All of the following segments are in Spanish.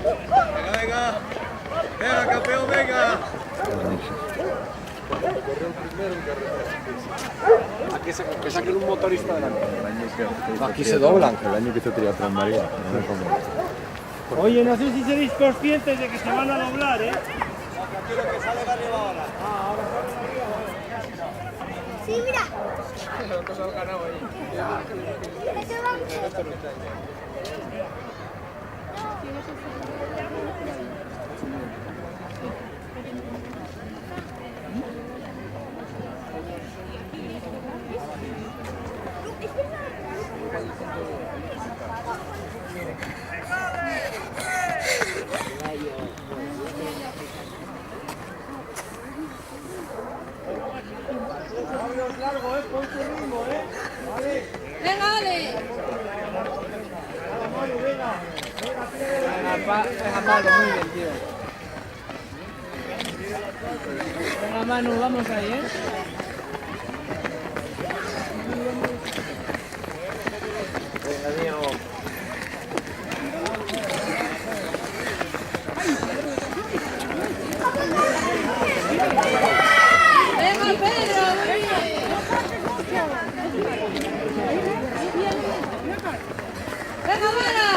Venga, venga. Venga, campeón, venga. Aquí que saquen un motorista delante. Aquí se doblan. El año que hizo triatlón María. No sé cómo. Oye, no sé si seréis conscientes de que se van a doblar, ¿eh? Sí, mira. Largo, pon tu ritmo, Vale. Venga, Ale. Venga, Pablo, muy bien, tío. Venga, Manu, vamos ahí, Venga, Diego. Venga, Pedro. Venga, Mara.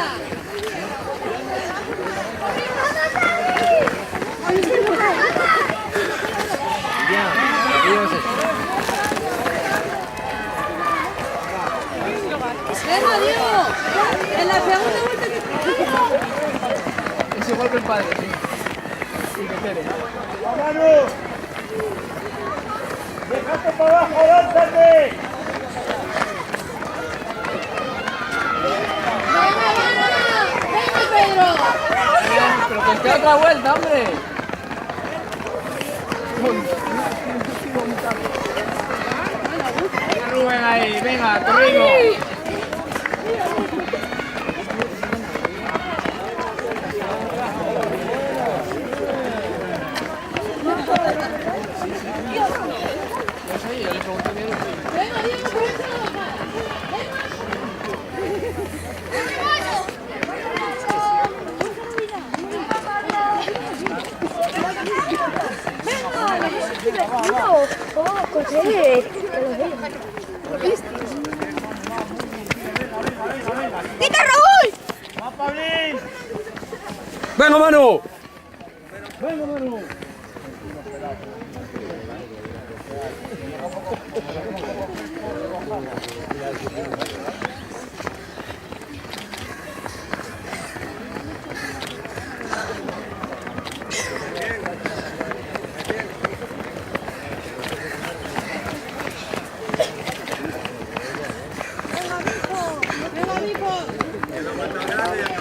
Venga, Diego. En la segunda vuelta Es igual que el padre, sí. Y que Tere. ¡Manu! ¡Déjate para abajo, lánzate! Venga, Mara. Venga, Pedro. Pero que esté otra vuelta, hombre. Venga, Rubén ahí, venga, tu ritmo. Venga, Diego, por eso. ¿Cómo conseguir? ¡Tita Raúl! ¡Va, Pablín! ¡Venga, Manu! ¡Venga, Manu! Venga, mijo. Venga, vamos, venga.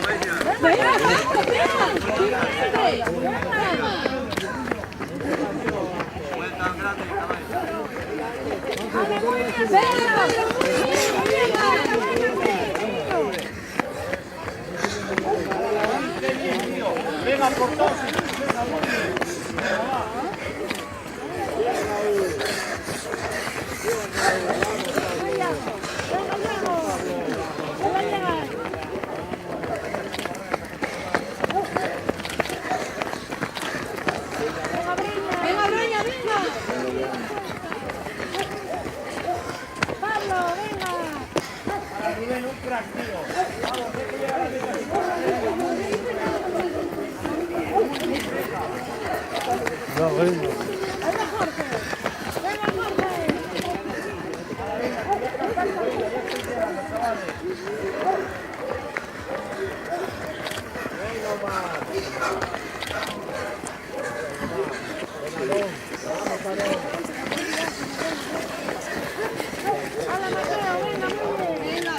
Venga, por todos. Venga, Breña, venga. Pablo, venga. Rubén, un crack, tío. Vamos, hay que llegar a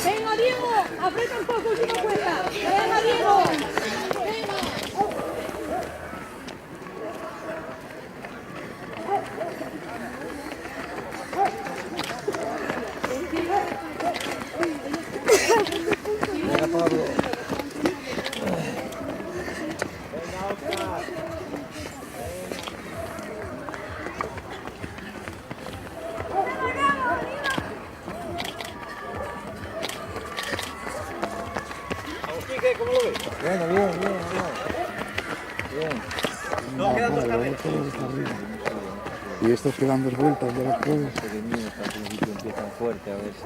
Venga, Diego. Aprieta un poco, última cuenta. Venga, Diego. Venga. ¿Cómo lo ves? Bueno, bien, bien, bien. Y estos que dan 2 vueltas ya las puedes. Pequeñinos al principio empiezan fuerte, a ver si...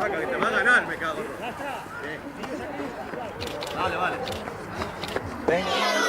Saca, que te va a ganar, me cago. Vale, vale. Venga.